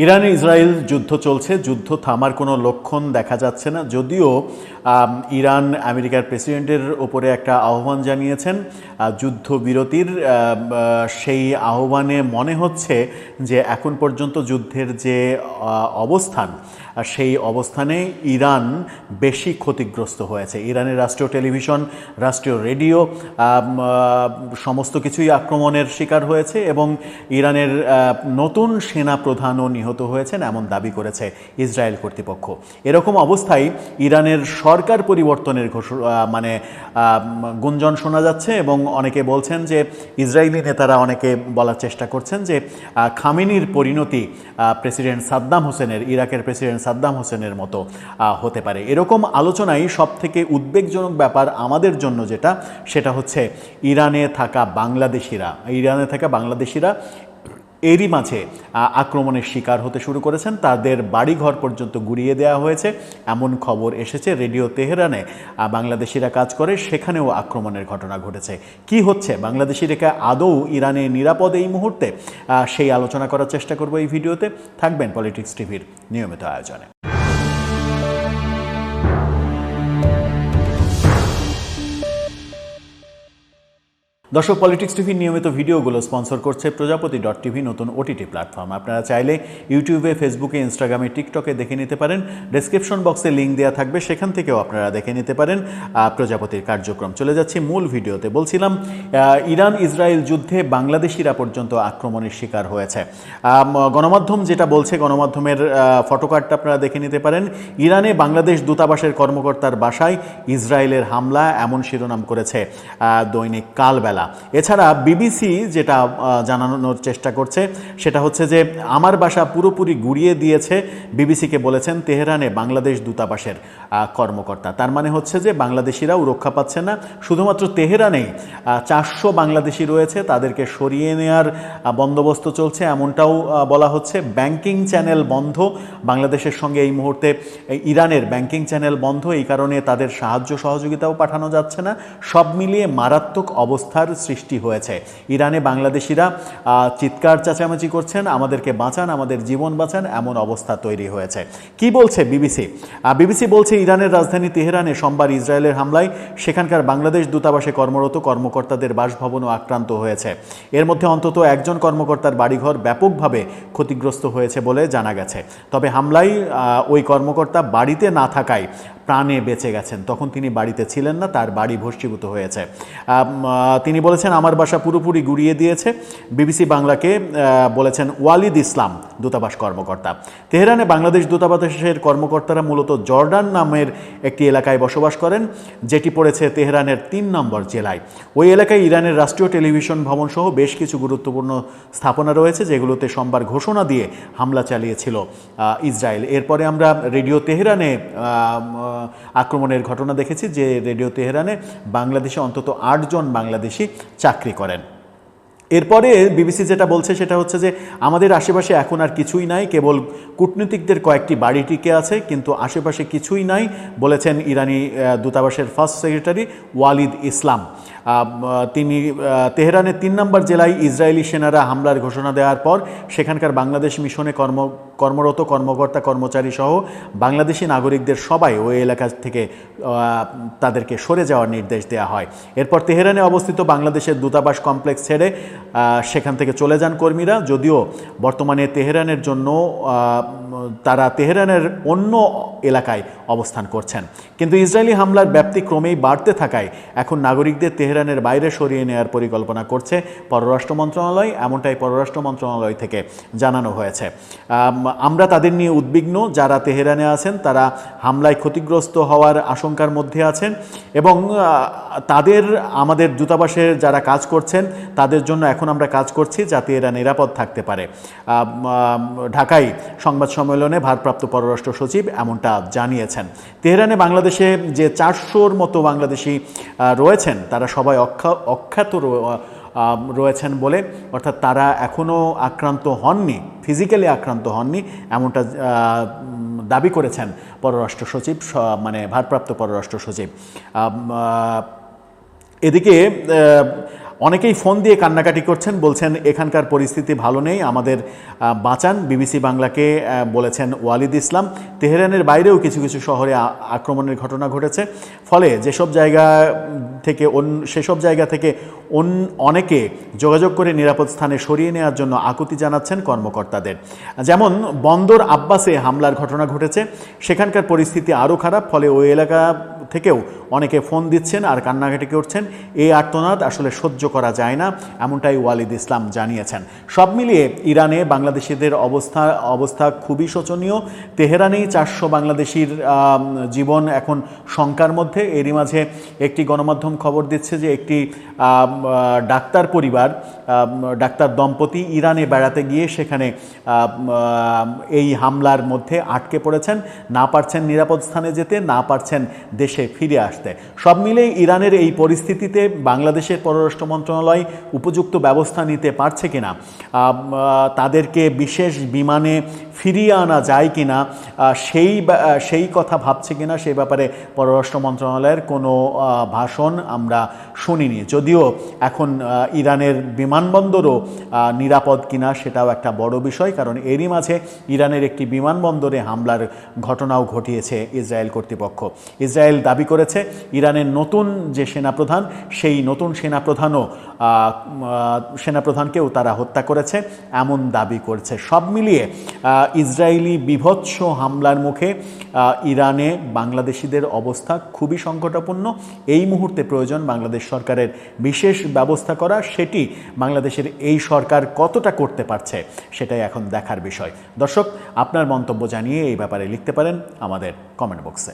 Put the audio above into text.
Iran Israel যুদ্ধ চলছে, যুদ্ধ থামার কোনো লক্ষণ দেখা যাচ্ছে না। যদিও ইরান আমেরিকার প্রেসিডেন্টের ওপরে একটা আহ্বান জানিয়েছেন যুদ্ধবিরতির, সেই আহ্বানে মনে হচ্ছে যে এখন পর্যন্ত যুদ্ধের যে অবস্থান, সেই অবস্থানে ইরান বেশি ক্ষতিগ্রস্ত হয়েছে। ইরানের রাষ্ট্রীয় টেলিভিশন, রাষ্ট্রীয় রেডিও সমস্ত কিছুই আক্রমণের শিকার হয়েছে এবং ইরানের নতুন সেনা প্রধানও নিহত হয়েছেন এমন দাবি করেছে ইসরায়েল কর্তৃপক্ষ। এরকম অবস্থায় ইরানের সরকার পরিবর্তনের গুঞ্জন শোনা যাচ্ছে এবং অনেকে বলছেন যে ইসরায়েলি নেতারা অনেকে বলার চেষ্টা করছেন যে খামেনির পরিণতি প্রেসিডেন্ট সাদ্দাম হোসেনের, ইরাকের প্রেসিডেন্ট সাদ্দাম হোসেনের মতো হতে পারে। এরকম আলোচনায় সবথেকে উদ্বেগজনক ব্যাপার আমাদের জন্য সেটা হচ্ছে ইরানে থাকা বাংলাদেশিরা এরই মাঝে আক্রমণের শিকার হতে শুরু করেছেন। তাদের বাড়িঘর পর্যন্ত গুড়িয়ে দেওয়া হয়েছে এমন খবর এসেছে। রেডিও তেহরানে বাংলাদেশিরা কাজ করে, সেখানেও আক্রমণের ঘটনা ঘটেছে। কি হচ্ছে, বাংলাদেশিরা আদৌ ইরানে নিরাপদ এই মুহূর্তে? সেই আলোচনা করার চেষ্টা করব এই ভিডিওতে। থাকবেন পলিটিক্স টিভির নিয়মিত আয়োজনে। দর্শক, পলিটিক্স টিভির নিয়মিত ভিডিওগুলো স্পন্সর করছে প্রজাপতি.টিভি, নতুন ওটিটি প্ল্যাটফর্ম। আপনারা চাইলে ইউটিউবে, ফেসবুকে, ইনস্টাগ্রামে, টিকটকে দেখে নিতে পারেন। ডেসক্রিপশন বক্সে লিঙ্ক দেওয়া থাকবে, সেখান থেকেও আপনারা দেখে নিতে পারেন প্রজাপতির কার্যক্রম। চলে যাচ্ছি মূল ভিডিওতে। বলছিলাম ইরান ইসরায়েল যুদ্ধে বাংলাদেশিরা পর্যন্ত আক্রমণের শিকার হয়েছে। গণমাধ্যম যেটা বলছে, গণমাধ্যমের ফটোকার্ডটা আপনারা দেখে নিতে পারেন। ইরানে বাংলাদেশ দূতাবাসের কর্মকর্তার বাসায় ইসরায়েলের হামলা, এমন শিরোনাম করেছে দৈনিক কালবেলা। এছাড়া বিবিসি যেটা জানানোর চেষ্টা করছে সেটা হচ্ছে যে আমার বাসা পুরোপুরি গুড়িয়ে দিয়েছে, বিবিসিকে বলেছেন তেহরানে বাংলাদেশ দূতাবাসের কর্মকর্তা। তার মানে হচ্ছে যে বাংলাদেশিরাও রক্ষা পাচ্ছে না। শুধুমাত্র তেহরানেই 400 বাংলাদেশি রয়েছে, তাদেরকে সরিয়ে নেওয়ার বন্দোবস্ত চলছে এমনটাও বলা হচ্ছে। ব্যাংকিং চ্যানেল বন্ধ বাংলাদেশের সঙ্গে এই মুহূর্তে, ইরানের ব্যাংকিং চ্যানেল বন্ধ, এই কারণে তাদের সাহায্য সহযোগিতাও পাঠানো যাচ্ছে না। সব মিলিয়ে মারাত্মক অবস্থার সৃষ্টি হয়েছে। ইরানে বাংলাদেশিরা চিৎকার চেঁচামেচি করছেন, আমাদেরকে বাঁচান, আমাদের জীবন বাঁচান, এমন অবস্থা তৈরি হয়েছে। কি বলছে বিবিসি? বিবিসি বলছে ইরানের রাজধানী তেহরানে সোমবার ইসরায়েলের হামলায় সেখানকার বাংলাদেশ দূতাবাসে কর্মরত কর্মকর্তাদের বাসভবনও আক্রান্ত হয়েছে। এর মধ্যে অন্তত একজন কর্মকর্তার বাড়িঘর ব্যাপকভাবে ক্ষতিগ্রস্ত হয়েছে বলে জানা গেছে। তবে হামলায় ওই কর্মকর্তা বাড়িতে না থাকায় প্রাণে বেঁচে গেছেন। তখন তিনি বাড়িতে ছিলেন না, তার বাড়ি ভস্মীভূত হয়েছে। তিনি বলেছেন আমার বাসা পুরোপুরি গুড়িয়ে দিয়েছে। বিবিসি বাংলাকে বলেছেন ওয়ালিদ ইসলাম, দূতাবাস কর্মকর্তা। তেহরানে বাংলাদেশ দূতাবাসের কর্মকর্তারা মূলত জর্ডান নামের একটি এলাকায় বসবাস করেন, যেটি পড়েছে তেহরানের 3 নম্বর জেলায়। ওই এলাকায় ইরানের রাষ্ট্রীয় টেলিভিশন ভবন সহ বেশ কিছু গুরুত্বপূর্ণ স্থাপনা রয়েছে, যেগুলোতে সোমবার ঘোষণা দিয়ে হামলা চালিয়েছিল ইসরায়েল। এরপরে আমরা রেডিও তেহরানে আক্রমণের ঘটনা দেখেছি, যে রেডিও তেহরানে বাংলাদেশে অন্তত 8 জন বাংলাদেশি চাকরি করেন। এরপরে বিবিসি যেটা বলছে সেটা হচ্ছে যে আমাদের আশেপাশে এখন আর কিছুই নাই, কেবল কূটনীতিকদের কয়েকটি বাড়ি টিকে আছে, কিন্তু আশেপাশে কিছুই নাই, বলেছেন ইরানি দূতাবাসের ফার্স্ট সেক্রেটারি ওয়ালিদ ইসলাম। তিনি তেহরানের 3 নম্বর জেলায় ইসরায়েলি সেনারা হামলার ঘোষণা দেওয়ার পর সেখানকার বাংলাদেশ মিশনে কর্মরত কর্মকর্তা কর্মচারী সহ বাংলাদেশি নাগরিকদের সবাই ওই এলাকা থেকে তাদেরকে সরে যাওয়ার নির্দেশ দেওয়া হয়। এরপর তেহরানে অবস্থিত বাংলাদেশের দূতাবাস কমপ্লেক্স ছেড়ে সেখান থেকে চলে যান কর্মীরা। যদিও বর্তমানে তেহরানের জন্য তারা তেহরানের অন্য এলাকায় অবস্থান করছেন, কিন্তু ইসরায়েলি হামলার ব্যাপ্তি ক্রমেই বাড়তে থাকায় এখন নাগরিকদের তেহরানের বাইরে সরিয়ে নেওয়ার পরিকল্পনা করছে পররাষ্ট্র মন্ত্রণালয়, এমনটাই পররাষ্ট্র মন্ত্রণালয় থেকে জানানো হয়েছে। আমরা তাদের নিয়ে উদ্বিগ্ন, যারা তেহরানে আছেন তারা হামলায় ক্ষতিগ্রস্ত হওয়ার আশঙ্কার মধ্যে আছেন এবং তাদের, আমাদের দূতাবাসের যারা কাজ করছেন তাদের জন্য এখন আমরা কাজ করছি যাতে এরা নিরাপদ থাকতে পারে। ঢাকায় সংবাদ সম্মেলনে ভারপ্রাপ্ত পররাষ্ট্র সচিব এমনটা জানিয়েছেন। তেহরানে বাংলাদেশে যে 400-র মতো বাংলাদেশি রয়েছেন তারা সবাই অখ্যাত রয়েছেন বলে, অর্থাৎ তারা এখনও আক্রান্ত হননি, ফিজিক্যালি আক্রান্ত হননি, এমনটা দাবি করেছেন পররাষ্ট্র সচিব, ভারপ্রাপ্ত পররাষ্ট্র সচিব। এদিকে অনেকেই ফোন দিয়ে কান্নাকাটি করছেন, বলছেন এখানকার পরিস্থিতি ভালো নেই, আমাদের বাঁচান। বিবিসি বাংলাকে বলেছেন ওয়ালিদ ইসলাম। তেহরানের বাইরেও কিছু কিছু শহরে আক্রমণের ঘটনা ঘটেছে, ফলে সেসব জায়গা থেকে অনেকে যোগাযোগ করে নিরাপদ স্থানে সরিয়ে নেওয়ার জন্য আকুতি জানাচ্ছেন কর্মকর্তাদের। যেমন বন্দর আব্বাসে হামলার ঘটনা ঘটেছে, সেখানকার পরিস্থিতি আরও খারাপ, ফলে ওই এলাকা থেকেও অনেকে ফোন দিচ্ছেন আর কান্নাকাটি করছেন। এই আর্তনাদ আসলে সহ্য করা যায় না, এমনটাই ওয়ালিদ ইসলাম জানিয়েছেন। সব মিলিয়ে ইরানে বাংলাদেশিদের অবস্থা খুবই শোচনীয়। তেহরানেই 400 বাংলাদেশির জীবন এখন শঙ্কার মধ্যে। এরই মাঝে একটি গণমাধ্যম খবর দিচ্ছে যে একটি ডাক্তার দম্পতি ইরানে বেড়াতে গিয়ে সেখানে এই হামলার মধ্যে আটকে পড়েছেন, না পারছেন নিরাপদ স্থানে যেতে, না পারছেন দেশে ফিরে আসতে। সব মিলেই ইরানের এই পরিস্থিতিতে বাংলাদেশের পররাষ্ট্র মন্ত্রণালয় উপযুক্ত ব্যবস্থা নিতে পারছে কিনা, তাদেরকে বিশেষ বিমানে ফিরিয়ে আনা যায় কিনা, সেই কথা ভাবছে কিনা, সেই ব্যাপারে পররাষ্ট্র মন্ত্রণালয়ের কোনো ভাষণ আমরা শুনিনি। যদিও এখন ইরানের বিমানবন্দরও নিরাপদ কিনা সেটাও একটা বড় বিষয়, কারণ এরই মাঝে ইরানের একটি বিমানবন্দরে হামলার ঘটনাও ঘটিয়েছে ইসরায়েল কর্তৃপক্ষ। ইসরায়েল দাবি করেছে ইরানের নতুন যে সেনাপ্রধান, সেই নতুন সেনাপ্রধানকেও তারা হত্যা করেছে, এমন দাবি করছে। সব মিলিয়ে ইসরায়েলি বিভৎস হামলার মুখে ইরানে বাংলাদেশিদের অবস্থা খুবই সংকটাপন্ন। এই মুহূর্তে প্রয়োজন বাংলাদেশ সরকারের বিশেষ ব্যবস্থা করা, সেটি বাংলাদেশের এই সরকার কতটা করতে পারছে সেটাই এখন দেখার বিষয়। দর্শক, আপনার মন্তব্য জানিয়ে এই ব্যাপারে লিখতে পারেন আমাদের কমেন্ট বক্সে।